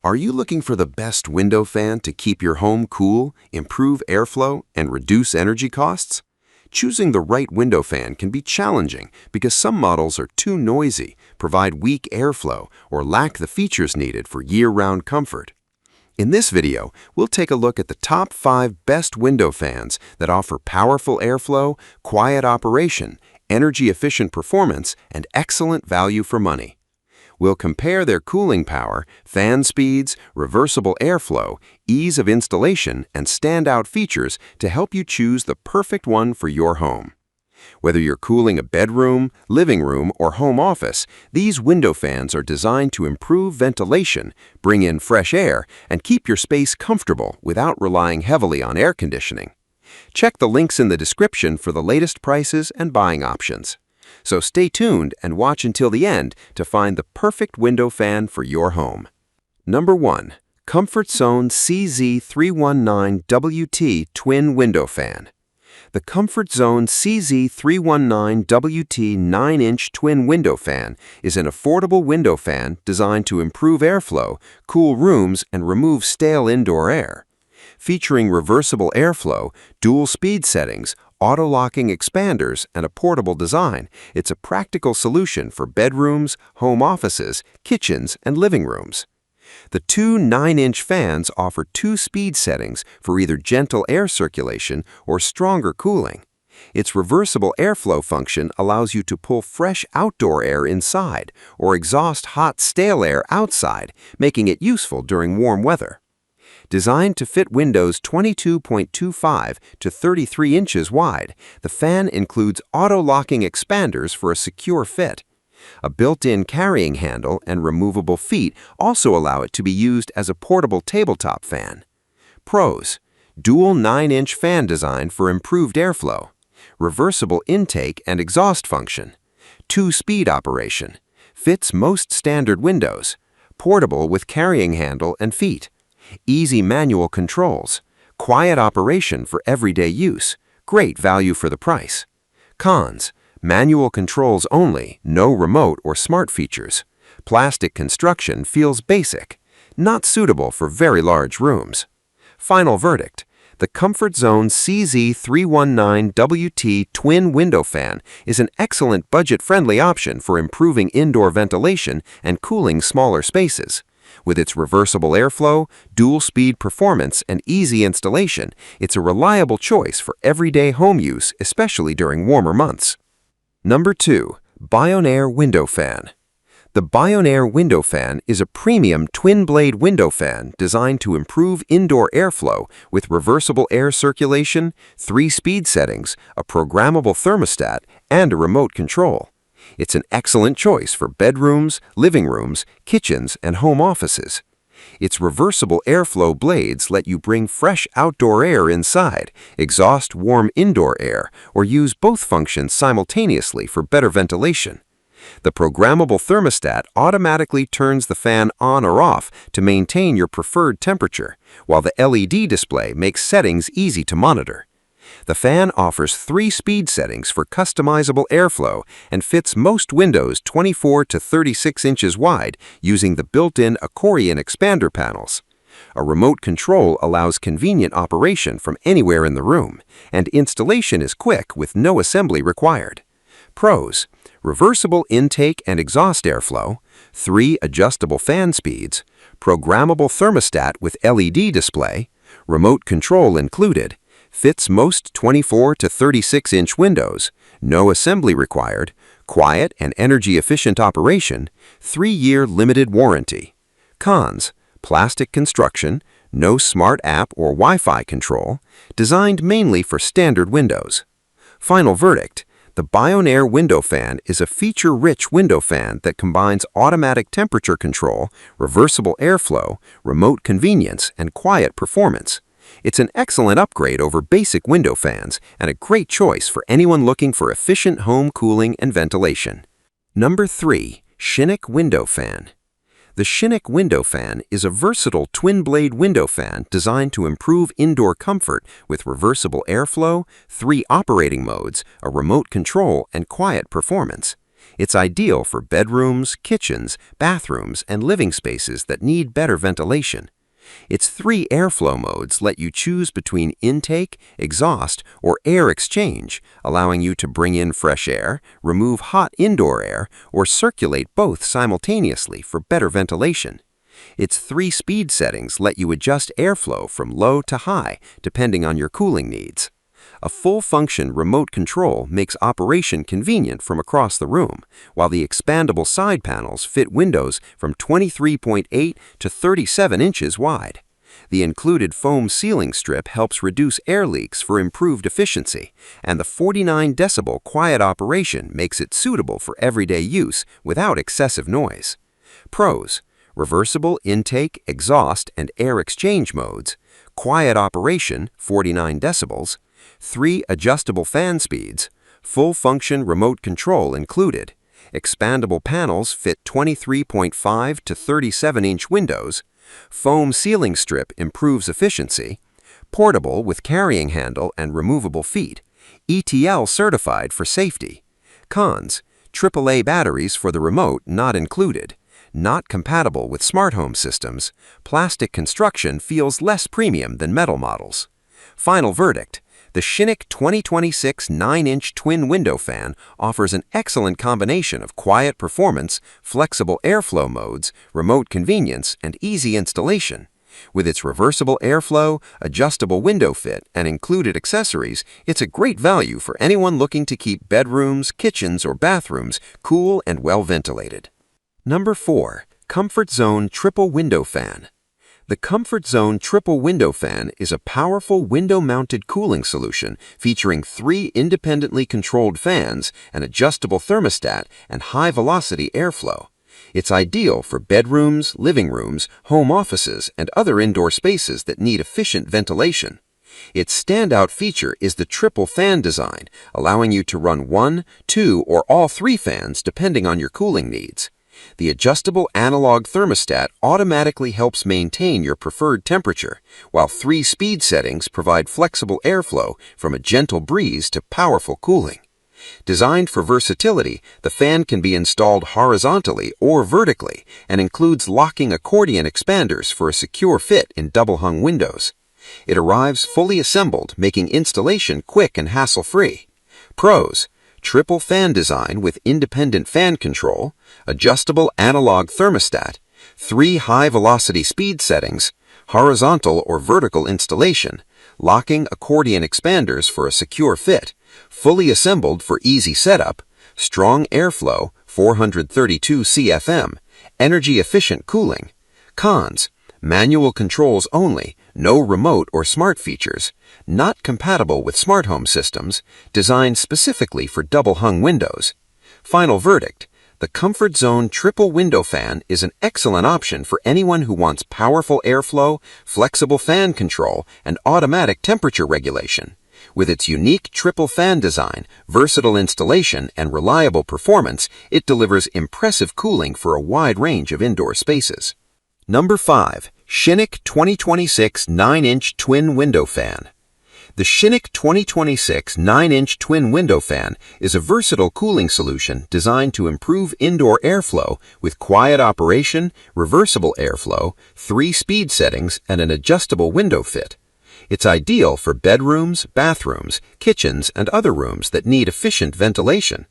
Are you looking for the best window fan to keep your home cool, improve airflow, and reduce energy costs? Choosing the right window fan can be challenging because some models are too noisy, provide weak airflow, or lack the features needed for year-round comfort. In this video, we'll take a look at the top 5 best window fans that offer powerful airflow, quiet operation, energy-efficient performance, and excellent value for money. We'll compare their cooling power, fan speeds, reversible airflow, ease of installation, and standout features to help you choose the perfect one for your home. Whether you're cooling a bedroom, living room, or home office, these window fans are designed to improve ventilation, bring in fresh air, and keep your space comfortable without relying heavily on air conditioning. Check the links in the description for the latest prices and buying options. So stay tuned and watch until the end to find the perfect window fan for your home. Number 1. Comfort Zone CZ319WT Twin Window Fan. The Comfort Zone CZ319WT 9-inch twin window fan is an affordable window fan designed to improve airflow, cool rooms, and remove stale indoor air. Featuring reversible airflow, dual speed settings, auto-locking expanders, and a portable design, it's a practical solution for bedrooms, home offices, kitchens, and living rooms. The two 9-inch fans offer 2 speed settings for either gentle air circulation or stronger cooling. Its reversible airflow function allows you to pull fresh outdoor air inside or exhaust hot, stale air outside, making it useful during warm weather. Designed to fit windows 22.25 to 33 inches wide, the fan includes auto-locking expanders for a secure fit. A built-in carrying handle and removable feet also allow it to be used as a portable tabletop fan. Pros: dual 9-inch fan design for improved airflow, reversible intake and exhaust function, 2-speed operation, fits most standard windows, portable with carrying handle and feet, easy manual controls, quiet operation for everyday use, great value for the price. Cons: manual controls only, no remote or smart features. Plastic construction feels basic, not suitable for very large rooms. Final verdict: the Comfort Zone CZ319WT Twin Window Fan is an excellent budget-friendly option for improving indoor ventilation and cooling smaller spaces. With its reversible airflow, dual-speed performance, and easy installation, it's a reliable choice for everyday home use, especially during warmer months. Number 2. Bionaire Window Fan. The Bionaire Window Fan is a premium twin-blade window fan designed to improve indoor airflow with reversible air circulation, 3 speed settings, a programmable thermostat, and a remote control. It's an excellent choice for bedrooms, living rooms, kitchens, and home offices. Its reversible airflow blades let you bring fresh outdoor air inside, exhaust warm indoor air, or use both functions simultaneously for better ventilation. The programmable thermostat automatically turns the fan on or off to maintain your preferred temperature, while the LED display makes settings easy to monitor. The fan offers 3 speed settings for customizable airflow and fits most windows 24 to 36 inches wide using the built-in accordion expander panels. A remote control allows convenient operation from anywhere in the room, and installation is quick with no assembly required. Pros: reversible intake and exhaust airflow, 3 adjustable fan speeds, programmable thermostat with LED display, remote control included, fits most 24 to 36-inch windows, no assembly required, quiet and energy-efficient operation, 3-year limited warranty. Cons: plastic construction, no smart app or Wi-Fi control, designed mainly for standard windows. Final verdict: the Bionaire Window Fan is a feature-rich window fan that combines automatic temperature control, reversible airflow, remote convenience, and quiet performance. It's an excellent upgrade over basic window fans and a great choice for anyone looking for efficient home cooling and ventilation. Number 3. Shinic Window Fan. The Shinic Window Fan is a versatile twin-blade window fan designed to improve indoor comfort with reversible airflow, 3 operating modes, a remote control, and quiet performance. It's ideal for bedrooms, kitchens, bathrooms, and living spaces that need better ventilation. Its 3 airflow modes let you choose between intake, exhaust, or air exchange, allowing you to bring in fresh air, remove hot indoor air, or circulate both simultaneously for better ventilation. Its 3 speed settings let you adjust airflow from low to high, depending on your cooling needs. A full-function remote control makes operation convenient from across the room, while the expandable side panels fit windows from 23.8 to 37 inches wide. The included foam ceiling strip helps reduce air leaks for improved efficiency, and the 49 decibel quiet operation makes it suitable for everyday use without excessive noise. Pros: reversible intake, exhaust, and air exchange modes, quiet operation 49 decibels, 3 adjustable fan speeds, full-function remote control included, expandable panels fit 23.5 to 37-inch windows, foam ceiling strip improves efficiency, portable with carrying handle and removable feet, ETL certified for safety. Cons: AAA batteries for the remote not included, not compatible with smart home systems, plastic construction feels less premium than metal models. Final verdict: the Shinic 2026 9-inch twin window fan offers an excellent combination of quiet performance, flexible airflow modes, remote convenience, and easy installation. With its reversible airflow, adjustable window fit, and included accessories, it's a great value for anyone looking to keep bedrooms, kitchens, or bathrooms cool and well ventilated. Number 4. Comfort Zone Triple Window Fan. The Comfort Zone Triple Window Fan is a powerful window-mounted cooling solution featuring 3 independently controlled fans, an adjustable thermostat, and high-velocity airflow. It's ideal for bedrooms, living rooms, home offices, and other indoor spaces that need efficient ventilation. Its standout feature is the triple fan design, allowing you to run 1, 2, or all 3 fans depending on your cooling needs. The adjustable analog thermostat automatically helps maintain your preferred temperature, while 3 speed settings provide flexible airflow from a gentle breeze to powerful cooling. Designed for versatility, the fan can be installed horizontally or vertically and includes locking accordion expanders for a secure fit in double-hung windows. It arrives fully assembled, making installation quick and hassle-free. Pros: triple fan design with independent fan control, adjustable analog thermostat, 3 high-velocity speed settings, horizontal or vertical installation, locking accordion expanders for a secure fit, fully assembled for easy setup, strong airflow, 432 CFM, energy-efficient cooling. Cons: manual controls only, no remote or smart features, not compatible with smart home systems, designed specifically for double-hung windows. Final verdict: the Comfort Zone Triple Window Fan is an excellent option for anyone who wants powerful airflow, flexible fan control, and automatic temperature regulation. With its unique triple fan design, versatile installation, and reliable performance, it delivers impressive cooling for a wide range of indoor spaces. Number 5. Shinic 2026 9-inch Twin Window Fan. The Shinic 2026 9-inch Twin Window Fan is a versatile cooling solution designed to improve indoor airflow with quiet operation, reversible airflow, 3 speed settings, and an adjustable window fit. It's ideal for bedrooms, bathrooms, kitchens, and other rooms that need efficient ventilation.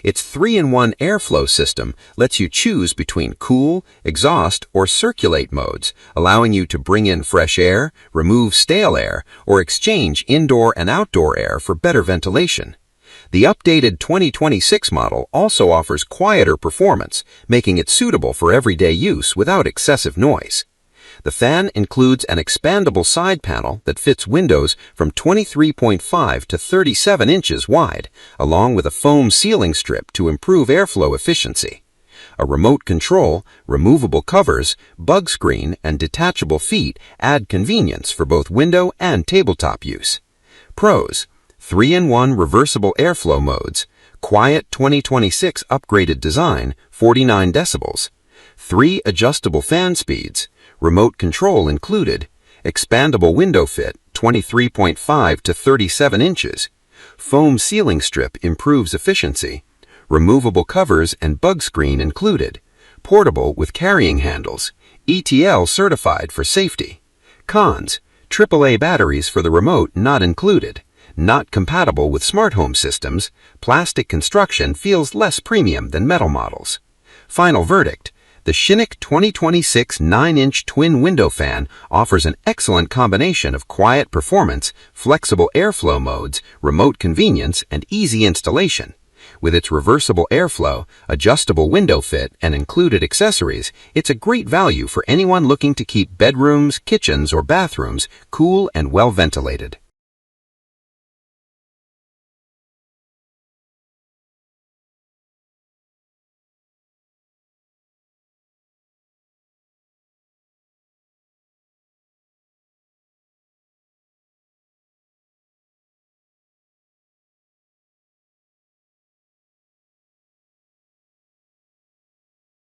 Its 3-in-1 airflow system lets you choose between cool, exhaust, or circulate modes, allowing you to bring in fresh air, remove stale air, or exchange indoor and outdoor air for better ventilation. The updated 2026 model also offers quieter performance, making it suitable for everyday use without excessive noise. The fan includes an expandable side panel that fits windows from 23.5 to 37 inches wide, along with a foam ceiling strip to improve airflow efficiency. A remote control, removable covers, bug screen, and detachable feet add convenience for both window and tabletop use. Pros: 3-in-1 reversible airflow modes, quiet 2026 upgraded design, 49 decibels, 3 adjustable fan speeds, remote control included, expandable window fit 23.5 to 37 inches, foam ceiling strip improves efficiency, removable covers and bug screen included, portable with carrying handles, ETL certified for safety. Cons: AAA batteries for the remote not included, not compatible with smart home systems, plastic construction feels less premium than metal models. Final verdict: the Shinic 2026 9-inch twin window fan offers an excellent combination of quiet performance, flexible airflow modes, remote convenience, and easy installation. With its reversible airflow, adjustable window fit, and included accessories, it's a great value for anyone looking to keep bedrooms, kitchens, or bathrooms cool and well ventilated.